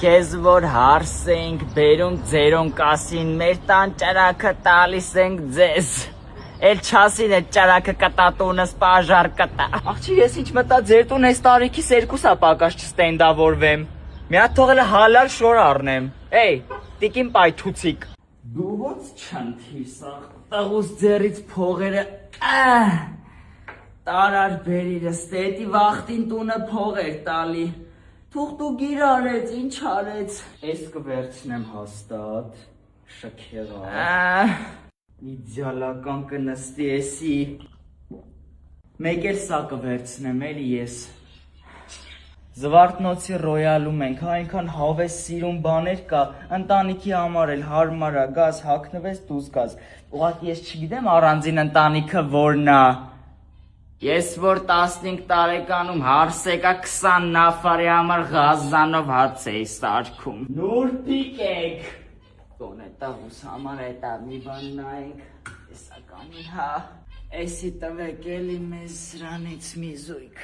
Քեզ որ հարս ենք բերում ձերոն կասին մեր տան ճարակը տալիս ենք ձեզ Էլ չասին այդ ճարակը կտա տունս պաժար կտա Աղջի ես ինչ մտա ձեր տուն այս տարիքիս երկուսա պակաս չստենդավորվեմ Մի հատ թողել հալալ շոր առնեմ Էй տիկին պայթուցիկ Դու ոնց չընթիր սա տղուս ձեռից փողերը Տարար բերիրս տետի վախտին տունը փող էր տալի Թուղ դու գիր արեց, ինչ արեց Ես կվերցնեմ հաստատ Շքեղա Իդյալական կնստի եսի Մեկ էլ սա կվերցնեմ էլի ես Զվարթնոցի ռոյալում ենք, այնքան հավես սիրուն բաներ կա Ընտանիքի համար էլ հարմարա գազ, հագնվես դուզ գազ Ուղղակի ես չգիտեմ առանձին ընտանիքը որնա Ես որ 15 տարեկանում հարս եկա 20 նավարի համար Ղազանով հաց էի սարքում Նուր պիկեք Տոն էտա ուս համար էտա մի բան նայենք Տեսականին հա Էսի տվեք էլի մեզ սրանից մի զույգ